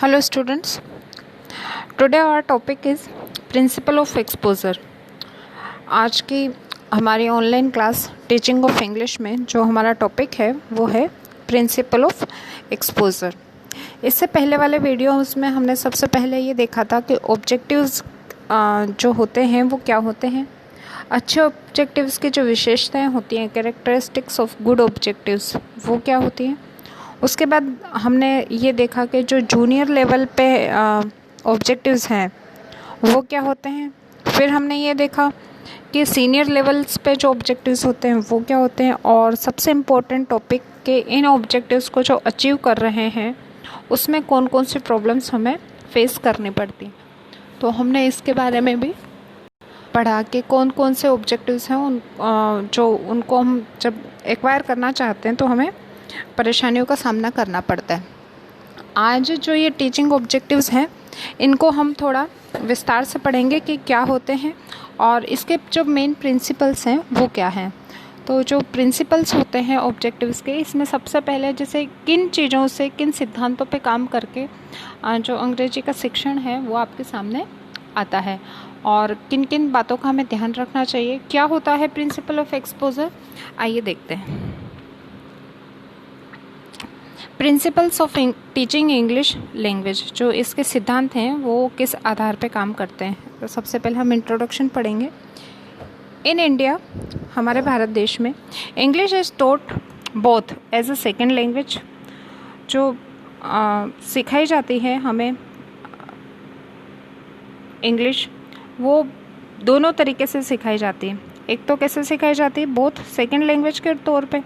Hello students, today our topic is Principle of Exposure। आज की हमारी online class teaching of English में जो हमारा टॉपिक है वो है प्रिंसिपल ऑफ एक्सपोजर। इससे पहले वाले वीडियोस में हमने सबसे पहले ये देखा था कि ऑब्जेक्टिव्स जो होते हैं वो क्या होते हैं। अच्छे ऑब्जेक्टिव्स की जो विशेषताएं होती हैं, कैरेक्टरिस्टिक्स ऑफ गुड ऑब्जेक्टिव्स, वो क्या होती हैं। उसके बाद हमने ये देखा कि जो जूनियर लेवल पे ऑब्जेक्टिव्स हैं वो क्या होते हैं। फिर हमने ये देखा कि सीनियर लेवल्स पे जो ऑब्जेक्टिव्स होते हैं वो क्या होते हैं, और सबसे इम्पोर्टेंट टॉपिक कि इन ऑब्जेक्टिव्स को जो अचीव कर रहे हैं उसमें कौन कौन सी प्रॉब्लम्स हमें फेस करनी पड़ती। तो हमने इसके बारे में भी पढ़ा कि कौन कौन से ऑब्जेक्टिव्स हैं उनको हम जब एक्वायर करना चाहते हैं तो हमें परेशानियों का सामना करना पड़ता है। आज जो ये टीचिंग ऑब्जेक्टिव्स हैं इनको हम थोड़ा विस्तार से पढ़ेंगे कि क्या होते हैं और इसके जो मेन प्रिंसिपल्स हैं वो क्या हैं। तो जो प्रिंसिपल्स होते हैं ऑब्जेक्टिव्स के, इसमें सबसे पहले जैसे किन चीज़ों से, किन सिद्धांतों पे काम करके जो अंग्रेजी का शिक्षण है वो आपके सामने आता है और किन किन बातों का हमें ध्यान रखना चाहिए। क्या होता है प्रिंसिपल ऑफ एक्सपोजर, आइए देखते हैं। Principles of teaching English language, जो इसके सिद्धांत हैं वो किस आधार पे काम करते हैं। तो सबसे पहले हम इंट्रोडक्शन पढ़ेंगे। इन इंडिया, हमारे भारत देश में, English is taught both as a second language. जो सिखाई जाती है हमें इंग्लिश, वो दोनों तरीके से सिखाई जाती है। एक तो कैसे सिखाई जाती है, बोथ सेकेंड लैंग्वेज के तौर पे।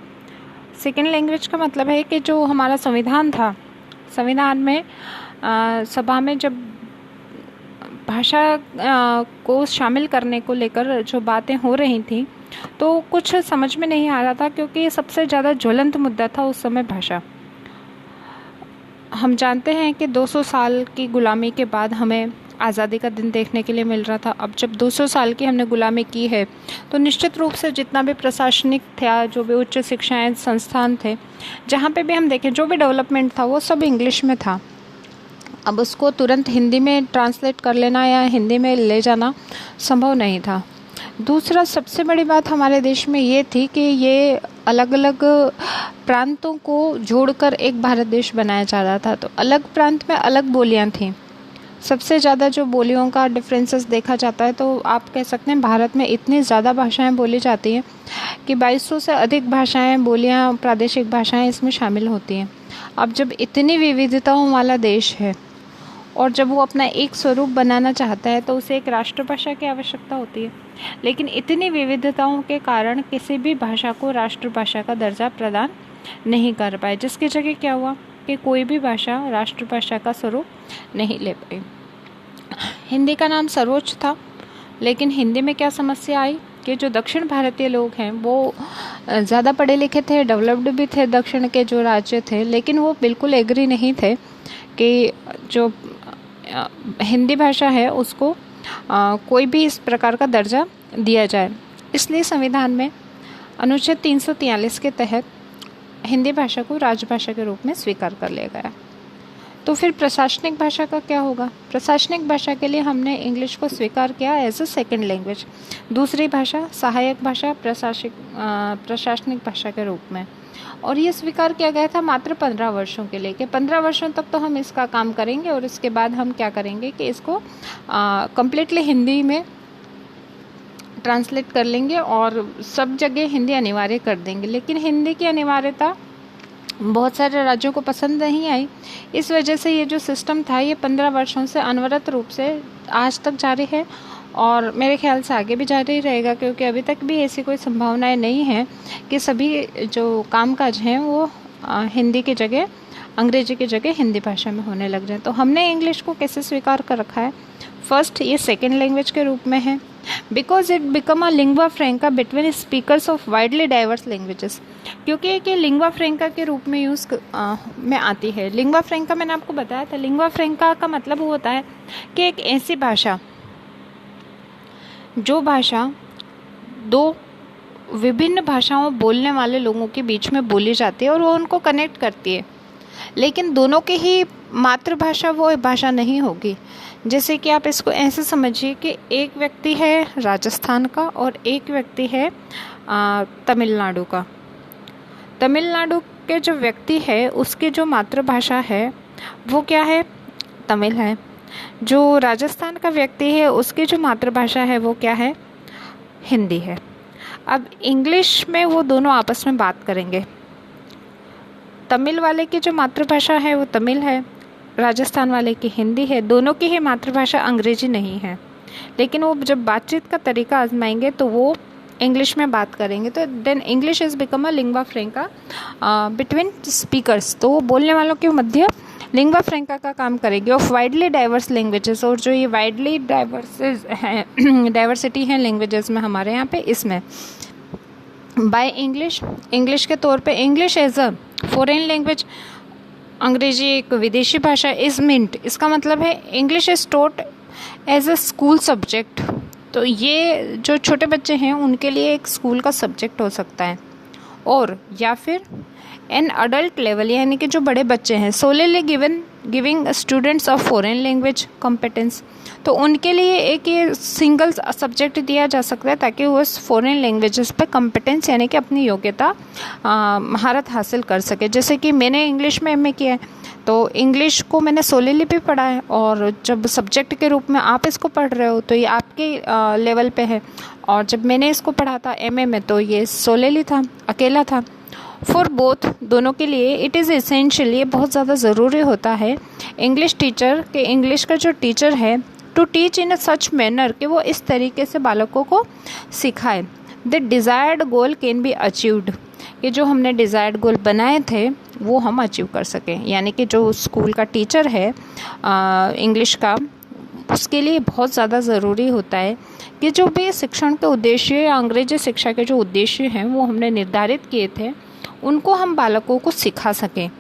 सेकेंड लैंग्वेज का मतलब है कि जो हमारा संविधान था, संविधान में सभा में जब भाषा को शामिल करने को लेकर जो बातें हो रही थी तो कुछ समझ में नहीं आ रहा था, क्योंकि ये सबसे ज़्यादा ज्वलंत मुद्दा था उस समय भाषा। हम जानते हैं कि 200 साल की गुलामी के बाद हमें आज़ादी का दिन देखने के लिए मिल रहा था। अब जब 200 साल की हमने गुलामी की है तो निश्चित रूप से जितना भी प्रशासनिक था, जो भी उच्च शिक्षाएं संस्थान थे, जहाँ पे भी हम देखें जो भी डेवलपमेंट था वो सब इंग्लिश में था। अब उसको तुरंत हिंदी में ट्रांसलेट कर लेना या हिंदी में ले जाना संभव नहीं था। दूसरा, सबसे बड़ी बात हमारे देश में ये थी कि ये अलग अलग प्रांतों को जोड़कर एक भारत देश बनाया जा रहा था। तो अलग प्रांत में अलग बोलियाँ थीं। सबसे ज़्यादा जो बोलियों का डिफरेंसेस देखा जाता है तो आप कह सकते हैं भारत में इतनी ज़्यादा भाषाएं बोली जाती हैं कि 2200 से अधिक भाषाएं, बोलियां, प्रादेशिक भाषाएं इसमें शामिल होती हैं। अब जब इतनी विविधताओं वाला देश है और जब वो अपना एक स्वरूप बनाना चाहता है तो उसे एक राष्ट्रभाषा की आवश्यकता होती है। लेकिन इतनी विविधताओं के कारण किसी भी भाषा को राष्ट्रभाषा का दर्जा प्रदान नहीं कर पाए, जिसकी जगह क्या हुआ कि कोई भी भाषा राष्ट्रभाषा का स्वरूप नहीं ले पाई। हिंदी का नाम सर्वोच्च था, लेकिन हिंदी में क्या समस्या आई कि जो दक्षिण भारतीय लोग हैं वो ज़्यादा पढ़े लिखे थे, डेवलप्ड भी थे, दक्षिण के जो राज्य थे, लेकिन वो बिल्कुल एग्री नहीं थे कि जो हिंदी भाषा है उसको कोई भी इस प्रकार का दर्जा दिया जाए। इसलिए संविधान में अनुच्छेद 343 के तहत हिंदी भाषा को राजभाषा के रूप में स्वीकार कर लिया गया। तो फिर प्रशासनिक भाषा का क्या होगा। प्रशासनिक भाषा के लिए हमने इंग्लिश को स्वीकार किया एज अ सेकेंड लैंग्वेज, दूसरी भाषा, सहायक भाषा, प्रशासनिक भाषा के रूप में। और ये स्वीकार किया गया था मात्र 15 वर्षों के लिए कि 15 वर्षों तक तो हम इसका काम करेंगे और इसके बाद हम क्या करेंगे कि इसको कम्प्लीटली हिंदी में ट्रांसलेट कर लेंगे और सब जगह हिंदी अनिवार्य कर देंगे। लेकिन हिंदी की अनिवार्यता बहुत सारे राज्यों को पसंद नहीं आई। इस वजह से ये जो सिस्टम था ये 15 वर्षों से अनवरत रूप से आज तक जारी है और मेरे ख्याल से आगे भी जारी रहेगा, क्योंकि अभी तक भी ऐसी कोई संभावनाएं नहीं है कि सभी जो कामकाज हैं वो हिंदी की जगह, अंग्रेजी की जगह हिंदी भाषा में होने लग जाए। तो हमने इंग्लिश को कैसे स्वीकार कर रखा है। फर्स्ट, ये सेकेंड लैंग्वेज के रूप में है because it become a lingua franca between speakers of widely diverse languages, क्योंकि एक लिंग्वा फ्रेंका के रूप में यूज़ में आती है। लिंग्वा फ्रेंका मैंने आपको बताया था, लिंग्वा फ्रेंका का मतलब होता है कि एक ऐसी भाषा जो भाषा दो विभिन्न भाषाओं बोलने वाले लोगों के बीच में बोली जाती है और वो उनको कनेक्ट करती है, लेकिन दोनों के ही मातृभाषा वो भाषा नहीं होगी। जैसे कि आप इसको ऐसे समझिए कि एक व्यक्ति है राजस्थान का और एक व्यक्ति है तमिलनाडु का। तमिलनाडु के जो व्यक्ति है उसकी जो मातृभाषा है वो क्या है, तमिल है। जो राजस्थान का व्यक्ति है उसकी जो मातृभाषा है वो क्या है, हिंदी है। अब इंग्लिश में वो दोनों आपस में बात करेंगे। तमिल वाले की जो मातृभाषा है वो तमिल है, राजस्थान वाले की हिंदी है। दोनों की ही मातृभाषा अंग्रेजी नहीं है, लेकिन वो जब बातचीत का तरीका आजमाएंगे तो वो इंग्लिश में बात करेंगे। तो then English is become a lingua franca between speakers. तो वो बोलने वालों के मध्य लिंग्वा फ्रैंका का काम करेगी ऑफ वाइडली डाइवर्स लैंग्वेजेस। और जो ये वाइडली डाइवर्सिटी है लैंग्वेजेस में हमारे यहाँ पे, इसमें बाय इंग्लिश के तौर पे English as a foreign language, अंग्रेजी एक विदेशी भाषा, इज मिंट, इसका मतलब है English is taught as a school subject. तो ये जो छोटे बच्चे हैं उनके लिए एक स्कूल का सब्जेक्ट हो सकता है। और या फिर एन अडल्ट लेवल, यानी कि जो बड़े बच्चे हैं, सोलेली giving students of foreign language competence, तो उनके लिए एक ये सिंगल सब्जेक्ट दिया जा सकता है ताकि वो उस फॉरेन लैंग्वेजेस पे कॉम्पिटेंस यानी कि अपनी योग्यता महारत हासिल कर सके। जैसे कि मैंने इंग्लिश में एमए किया है, तो इंग्लिश को मैंने सोलेली भी पढ़ा है, और जब सब्जेक्ट के रूप में आप इसको पढ़ रहे हो तो ये आपके लेवल पे है, और जब मैंने इसको पढ़ा था एमए में तो ये सोलेली था, अकेला था। फॉर बोथ, दोनों के लिए इट इज़ एसेंशियल, ये बहुत ज़्यादा ज़रूरी होता है इंग्लिश टीचर के, इंग्लिश का जो टीचर है, to teach in a such manner कि वो इस तरीके से बालकों को सिखाए the desired goal can be achieved, कि जो हमने डिज़ायर्ड गोल बनाए थे वो हम अचीव कर सकें। यानी कि जो स्कूल का टीचर है इंग्लिश का, उसके लिए बहुत ज़्यादा ज़रूरी होता है कि जो भी शिक्षण के उद्देश्य या अंग्रेजी शिक्षा के जो उद्देश्य हैं वो हमने निर्धारित किए थे उनको हम बालकों को सिखा सकें।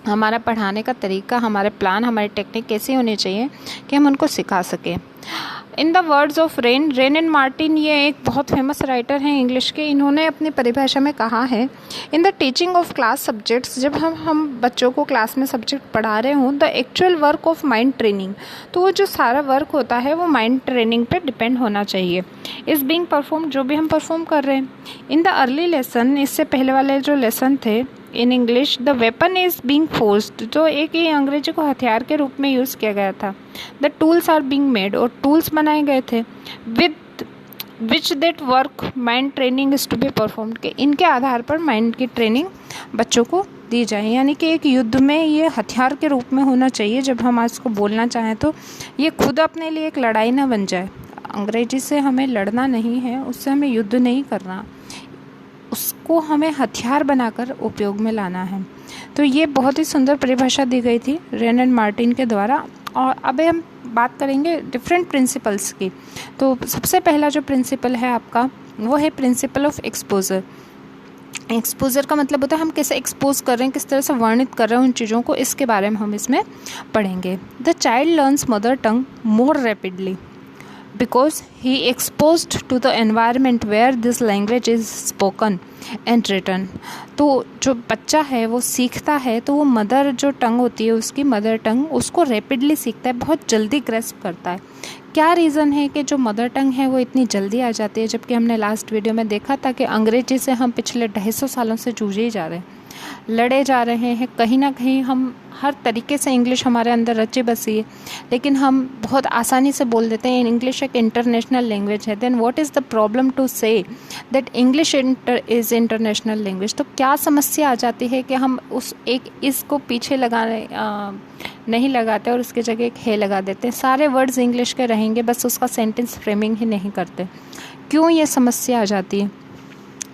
हमारा पढ़ाने का तरीका, हमारे प्लान, हमारी टेक्निक कैसी होनी चाहिए कि हम उनको सिखा सकें। In the words of rain and Martin, ये एक बहुत फेमस राइटर हैं इंग्लिश के, इन्होंने अपनी परिभाषा में कहा है, in the teaching of class subjects, जब हम बच्चों को क्लास में सब्जेक्ट पढ़ा रहे हों, the actual work of mind training, तो वो जो सारा वर्क होता है वो माइंड ट्रेनिंग पे डिपेंड होना चाहिए। इस बीइंग परफॉर्म, जो भी हम परफॉर्म कर रहे हैं। इन द अर्ली लेसन, इससे पहले वाले जो लेसन थे in English, the weapon is being forced, जो एक ही अंग्रेजी को हथियार के रूप में यूज़ किया गया था। The tools are being made, और टूल्स बनाए गए थे with which that work mind training is to be performed, के इनके आधार पर माइंड की ट्रेनिंग बच्चों को दी जाए। यानी कि एक युद्ध में ये हथियार के रूप में होना चाहिए। जब हम आज को बोलना चाहें तो ये खुद अपने लिए एक लड़ाई ना बन जाए। अंग्रेजी से हमें लड़ना नहीं है, उससे हमें युद्ध नहीं करना, उसको हमें हथियार बनाकर उपयोग में लाना है। तो ये बहुत ही सुंदर परिभाषा दी गई थी रेन एंड मार्टिन के द्वारा। और अब हम बात करेंगे डिफरेंट प्रिंसिपल्स की। तो सबसे पहला जो प्रिंसिपल है आपका वो है प्रिंसिपल ऑफ एक्सपोजर। एक्सपोजर का मतलब होता है हम कैसे एक्सपोज कर रहे हैं, किस तरह से वर्णित कर रहे हैं उन चीज़ों को, इसके बारे में हम इसमें पढ़ेंगे। The child learns mother tongue more rapidly because he exposed to the environment where this language is spoken and written। तो जो बच्चा है वो सीखता है तो वो मदर जो टंग होती है उसकी मदर टंग उसको रैपिडली सीखता है, बहुत जल्दी ग्रेस्प करता है। क्या रीज़न है कि जो मदर टंग है वो इतनी जल्दी आ जाती है, जबकि हमने लास्ट वीडियो में देखा था कि अंग्रेजी से हम पिछले 250 सालों से जूझे ही जा रहे हैं, लड़े जा रहे हैं। कहीं ना कहीं हम हर तरीके से इंग्लिश हमारे अंदर रची बसी है, लेकिन हम बहुत आसानी से बोल देते हैं इंग्लिश एक इंटरनेशनल लैंग्वेज है। Then what is the problem to say that English is international language. तो क्या समस्या आ जाती है कि हम उस एक इसको पीछे लगाने नहीं लगाते और उसकी जगह एक है लगा देते हैं। सारे वर्ड्स इंग्लिश के रहेंगे, बस उसका सेंटेंस फ्रेमिंग ही नहीं करते। क्यों ये समस्या आ जाती है?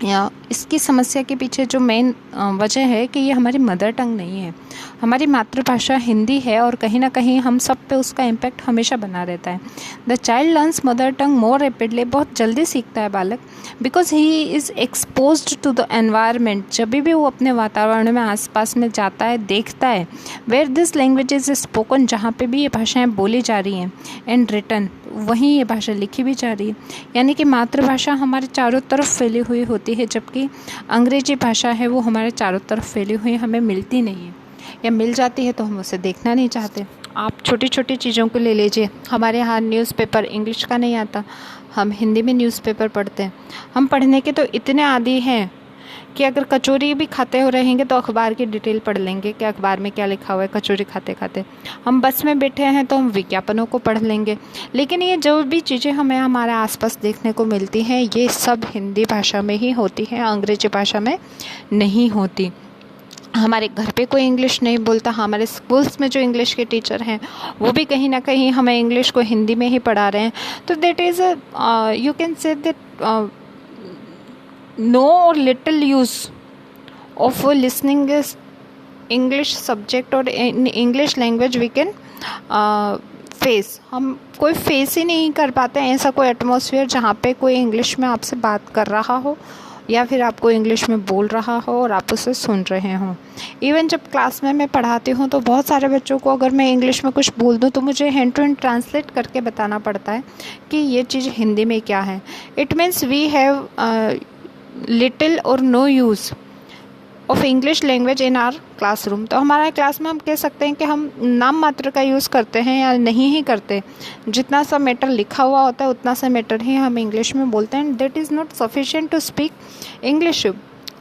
या इसकी समस्या के पीछे जो मेन वजह है कि ये हमारी मदर टंग नहीं है। हमारी मातृभाषा हिंदी है और कहीं ना कहीं हम सब पे उसका इम्पैक्ट हमेशा बना रहता है। The child learns mother tongue more rapidly, बहुत जल्दी सीखता है बालक, because he is exposed to the environment, जब भी वो अपने वातावरण में आसपास में जाता है, देखता है, where this language is spoken, जहाँ पे भी ये भाषाएँ बोली जा रही हैं, एंड रिटन, वहीं ये भाषा लिखी भी जा रही है। यानी कि मातृभाषा हमारे चारों तरफ फैली हुई होती है, जबकि अंग्रेजी भाषा है वो हमारे चारों तरफ फैली हुई हमें मिलती नहीं है। या मिल जाती है तो हम उसे देखना नहीं चाहते। आप छोटी छोटी चीज़ों को ले लीजिए, हमारे यहाँ न्यूज़पेपर इंग्लिश का नहीं आता, हम हिंदी में न्यूज़पेपर पढ़ते हैं। हम पढ़ने के तो इतने आदी हैं कि अगर कचौरी भी खाते हो रहेंगे तो अखबार की डिटेल पढ़ लेंगे कि अखबार में क्या लिखा हुआ है कचौरी खाते खाते। हम बस में बैठे हैं तो हम विज्ञापनों को पढ़ लेंगे। लेकिन ये जो भी चीज़ें हमें हमारे आसपास देखने को मिलती हैं ये सब हिंदी भाषा में ही होती हैं, अंग्रेजी भाषा में नहीं होती। हमारे घर पे कोई इंग्लिश नहीं बोलता, हमारे स्कूल्स में जो इंग्लिश के टीचर हैं वो भी कहीं ना कहीं हमें इंग्लिश को हिंदी में ही पढ़ा रहे हैं। तो that is you can say that no or little use of listening is English subject or in English language we can face। हम कोई फेस ही नहीं कर पाते हैं ऐसा कोई एटमॉस्फेयर जहाँ पे कोई इंग्लिश में आपसे बात कर रहा हो या फिर आपको इंग्लिश में बोल रहा हो और आप उसे सुन रहे हों। इवन जब क्लास में मैं पढ़ाती हूँ तो बहुत सारे बच्चों को अगर मैं इंग्लिश में कुछ बोल दूँ तो मुझे हैंड टू हैंड ट्रांसलेट करके बताना पड़ता है कि ये चीज़ हिंदी में क्या है। It means we have little or no use of English language in our classroom. तो हमारे क्लास में हम कह सकते हैं कि हम नाम मात्र का यूज़ करते हैं या नहीं ही करते। जितना सा मैटर लिखा हुआ होता है उतना सा मैटर ही हम इंग्लिश में बोलते हैं। That is not sufficient to speak English,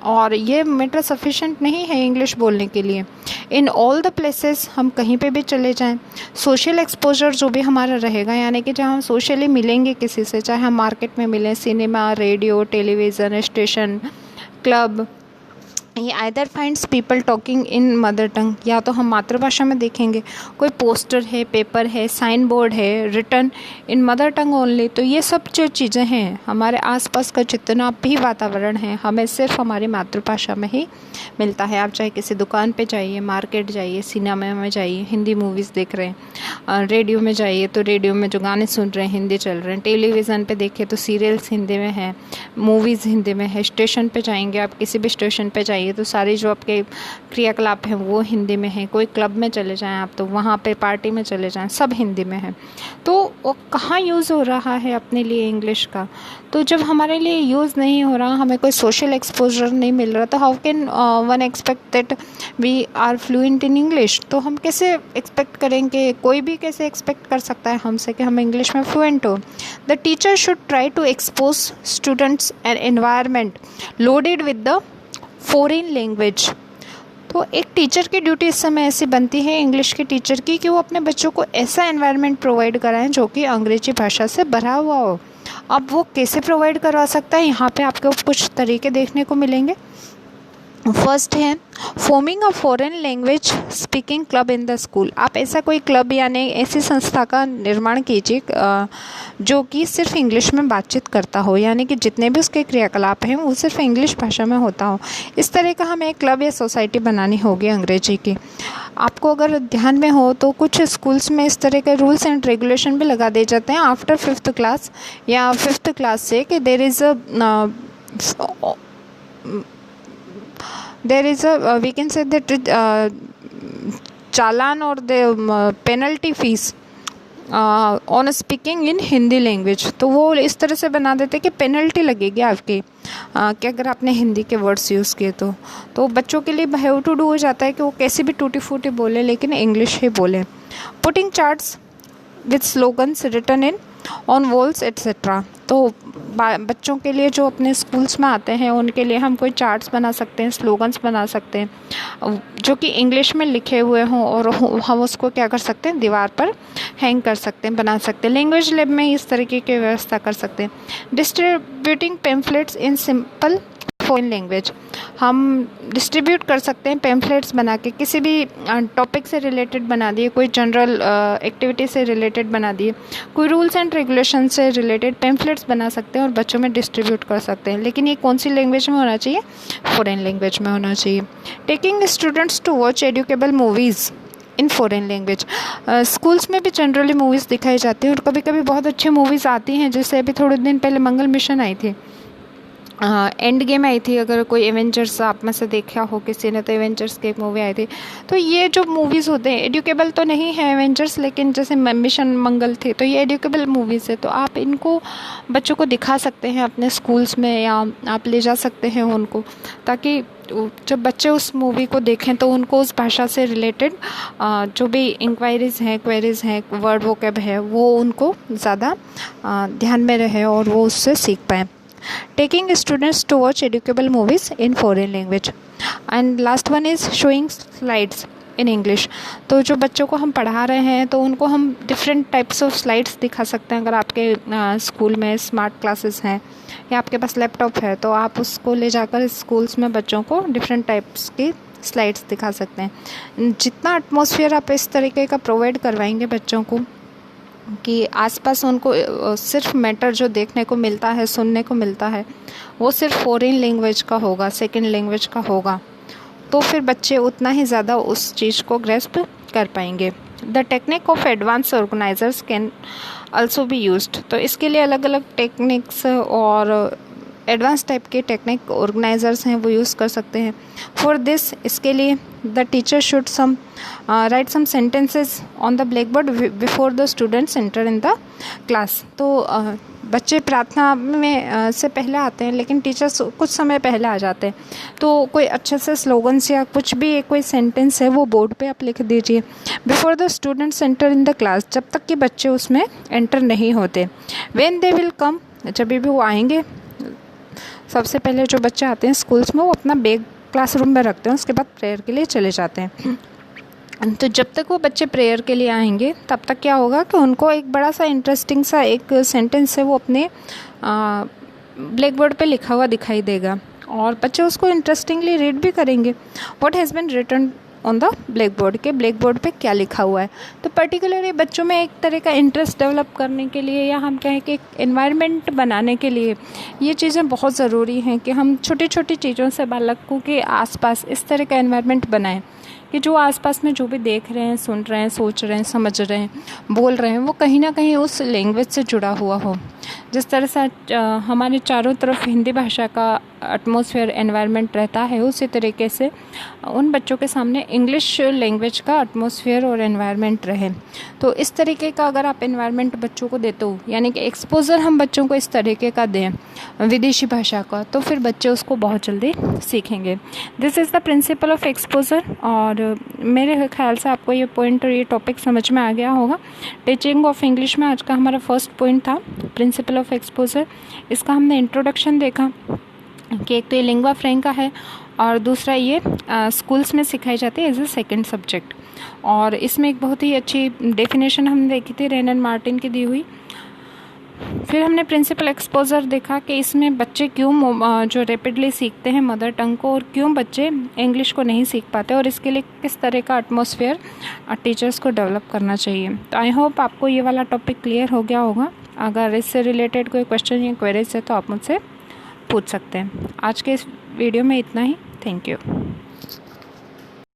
और ये मैटर सफिशिएंट नहीं है इंग्लिश बोलने के लिए। इन ऑल द प्लेसेस हम कहीं पे भी चले जाएं, सोशल एक्सपोजर जो भी हमारा रहेगा, यानी कि जहाँ हम सोशली मिलेंगे किसी से, चाहे हम मार्केट में मिलें, cinema, radio, television station, club, ये either finds people talking in mother tongue, या तो हम मातृभाषा में देखेंगे कोई पोस्टर है, पेपर है, साइन बोर्ड है written in mother tongue only. तो ये सब जो चीज़ें हैं हमारे आसपास का जितना भी वातावरण है हमें सिर्फ हमारी मातृभाषा में ही मिलता है। आप चाहे किसी दुकान पे जाइए, मार्केट जाइए, सिनेमा में जाइए, हिंदी मूवीज़ देख रहे हैं, रेडियो में जाइए तो रेडियो में जो गाने सुन रहे हैं हिंदी चल रहे हैं, टेलीविज़न पे देखिए तो सीरियल्स हिंदी में हैं, मूवीज़ हिंदी में है, स्टेशन पे जाएंगे आप किसी भी स्टेशन पे जाइए तो सारी जो आपके क्रियाकलाप हैं वो हिंदी में है। कोई क्लब में चले जाएं आप तो वहाँ पे पार्टी में चले जाएं सब हिंदी में है। तो वो कहाँ यूज़ हो रहा है अपने लिए इंग्लिश का? तो जब हमारे लिए यूज़ नहीं हो रहा, हमें कोई सोशल एक्सपोजर नहीं मिल रहा, तो how can one expect that we are fluent in English? तो हम कैसे एक्सपेक्ट करेंगे, कोई भी कैसे एक्सपेक्ट कर सकता है हमसे कि हम इंग्लिश में फ्लुएंट हो? The teacher should try to expose students an environment loaded with the foreign language. तो एक टीचर की ड्यूटी इस समय ऐसी बनती है इंग्लिश के टीचर की कि वो अपने बच्चों को ऐसा एनवायरनमेंट प्रोवाइड कराएं जो कि अंग्रेजी भाषा से भरा हुआ हो। अब वो कैसे प्रोवाइड करवा सकता है, यहाँ पे आपको कुछ तरीके देखने को मिलेंगे। फर्स्ट है forming a foreign language speaking club in the school. आप ऐसा कोई क्लब यानी ऐसी संस्था का निर्माण कीजिए जो कि सिर्फ इंग्लिश में बातचीत करता हो, यानी कि जितने भी उसके क्रियाकलाप हैं वो सिर्फ इंग्लिश भाषा में होता हो। इस तरह का हमें एक क्लब या सोसाइटी बनानी होगी अंग्रेजी की। आपको अगर ध्यान में हो तो कुछ स्कूल्स में इस तरह के रूल्स एंड रेगुलेशन भी लगा दिए जाते हैं आफ्टर 5th क्लास या 5th क्लास से कि there is a we can say that चालान और the penalty fees on speaking in Hindi language. तो वो इस तरह से बना देते कि पेनल्टी लगेगी आपकी कि अगर आपने हिंदी के वर्ड्स यूज़ किए तो बच्चों के लिए हैव टू डू हो जाता है कि वो कैसे भी टूटी फूटी बोले लेकिन इंग्लिश ही बोले। Putting charts with slogans written in on walls etcetera. तो बच्चों के लिए जो अपने स्कूल्स में आते हैं उनके लिए हम कोई चार्ट्स बना सकते हैं, स्लोगन्स बना सकते हैं जो कि इंग्लिश में लिखे हुए हों और हम उसको क्या कर सकते हैं, दीवार पर हैंग कर सकते हैं, बना सकते हैं। लैंग्वेज लैब में इस तरीके की व्यवस्था कर सकते हैं। Distributing pamphlets in simple foreign language. हम डिस्ट्रीब्यूट कर सकते हैं पेम्फलेट्स बना के, किसी भी टॉपिक से रिलेटेड बना दिए, कोई जनरल एक्टिविटी से रिलेटेड बना दिए, कोई रूल्स एंड रेगुलेशन से रिलेटेड पेम्फलेट्स बना सकते हैं और बच्चों में डिस्ट्रीब्यूट कर सकते हैं। लेकिन ये कौन सी लैंग्वेज में होना चाहिए? फॉरेन लैंग्वेज में होना चाहिए। Taking students to watch educable movies in foreign language. Schools में भी जनरली मूवीज़ दिखाई जाती हैं और कभी कभी बहुत अच्छी मूवीज़ आती हैं, जैसे अभी थोड़े दिन पहले मंगल मिशन आई थी एंड गेम आई थी, अगर कोई एवेंजर्स आप में से देखा हो किसी ने, तो एवेंजर्स की एक मूवी आई थी। तो ये जो मूवीज़ होते हैं, एडुकेबल तो नहीं है एवेंजर्स, लेकिन जैसे मिशन मंगल थी, तो ये एडुकेबल मूवीज़ है। तो आप इनको बच्चों को दिखा सकते हैं अपने स्कूल्स में, या आप ले जा सकते हैं उनको, ताकि जब बच्चे उस मूवी को देखें तो उनको उस भाषा से रिलेटेड जो भी इंक्वायरीज़ हैं, क्वेरीज़ हैं, वर्ड वोकैब है, वो उनको ज़्यादा ध्यान में रहे और वो उससे सीख पाएँ। Taking students to watch educable movies in foreign language, and last one is showing slides in English। तो जो बच्चों को हम पढ़ा रहे हैं तो उनको हम डिफरेंट टाइप्स ऑफ स्लाइड्स दिखा सकते हैं। अगर आपके स्कूल में स्मार्ट क्लासेस हैं या आपके पास लैपटॉप है, तो आप उसको ले जाकर स्कूल्स में बच्चों को डिफरेंट टाइप्स की स्लाइड्स दिखा सकते हैं। जितना एटमॉस्फेयर आप इस तरीके का प्रोवाइड करवाएंगे बच्चों को कि आसपास उनको सिर्फ मैटर जो देखने को मिलता है, सुनने को मिलता है, वो सिर्फ फॉरेन लैंग्वेज का होगा, सेकंड लैंग्वेज का होगा, तो फिर बच्चे उतना ही ज़्यादा उस चीज़ को ग्रेस्प कर पाएंगे। The technique of advance organizers can also be used. तो इसके लिए अलग अलग टेक्निक्स और एडवांस टाइप के टेक्निक ऑर्गेनाइजर्स हैं वो यूज़ कर सकते हैं। फॉर दिस, इसके लिए the teacher should write some sentences on the black board before the students enter in the class. तो बच्चे प्रार्थना में से पहले आते हैं, लेकिन टीचर्स कुछ समय पहले आ जाते हैं। तो कोई अच्छे से स्लोगन्स या कुछ भी कोई सेंटेंस है वो बोर्ड पे आप लिख दीजिए before the students enter in the class, जब तक कि बच्चे उसमें एंटर नहीं होते। व्हेन दे विल कम, जब भी वो आएंगे, सबसे पहले जो बच्चे आते हैं स्कूल्स में वो अपना बैग क्लासरूम में रखते हैं, उसके बाद प्रेयर के लिए चले जाते हैं। तो जब तक वो बच्चे प्रेयर के लिए आएंगे तब तक क्या होगा कि उनको एक बड़ा सा इंटरेस्टिंग सा एक सेंटेंस है वो अपने ब्लैक बोर्ड पे लिखा हुआ दिखाई देगा और बच्चे उसको इंटरेस्टिंगली रीड भी करेंगे। What has been written on the black board, के ब्लैक बोर्ड पे क्या लिखा हुआ है। तो पर्टिकुलरली बच्चों में एक तरह का इंटरेस्ट डेवलप करने के लिए, या हम कहें कि एक एनवायरनमेंट बनाने के लिए, ये चीज़ें बहुत ज़रूरी हैं कि हम छोटी छोटी चीज़ों से बालकों के आसपास इस तरह का एनवायरनमेंट बनाएं कि जो आसपास में जो भी देख रहे हैं, सुन रहे हैं, सोच रहे हैं, समझ रहे हैं, बोल रहे हैं, वो कहीं ना कहीं उस लैंग्वेज से जुड़ा हुआ हो। जिस तरह से हमारे चारों तरफ हिंदी भाषा का एटमॉस्फेयर एनवायरनमेंट रहता है, उसी तरीके से उन बच्चों के सामने इंग्लिश लैंग्वेज का एटमॉस्फेयर और एनवायरनमेंट रहे। तो इस तरीके का अगर आप एनवायरनमेंट बच्चों को देते हो, यानी कि एक्सपोजर हम बच्चों को इस तरीके का दें विदेशी भाषा का, तो फिर बच्चे उसको बहुत जल्दी सीखेंगे। This is the principle of exposure. और मेरे ख्याल से आपको ये पॉइंट और ये टॉपिक समझ में आ गया होगा। टीचिंग ऑफ इंग्लिश में आज का हमारा फर्स्ट पॉइंट था प्रिंसिपल ऑफ एक्सपोजर। इसका हमने इंट्रोडक्शन देखा कि एक तो ये लिंग्वा फ्रैंका है और दूसरा ये स्कूल्स में सिखाई जाती है एज ए सेकेंड सब्जेक्ट। और इसमें एक बहुत ही अच्छी डेफिनेशन हमने देखी थी रेन एंड मार्टिन की दी हुई। फिर हमने प्रिंसिपल एक्सपोजर देखा कि इसमें बच्चे क्यों जो रैपिडली सीखते हैं मदर टंग को, और क्यों बच्चे इंग्लिश को नहीं सीख पाते, और इसके लिए किस तरह का एटमॉस्फेयर टीचर्स को डेवलप करना चाहिए। तो आई होप आपको ये वाला टॉपिक क्लियर हो गया होगा। अगर इससे रिलेटेड कोई क्वेश्चन या क्वेरीज है तो आप मुझसे पूछ सकते हैं। आज के इस वीडियो में इतना ही। Thank you.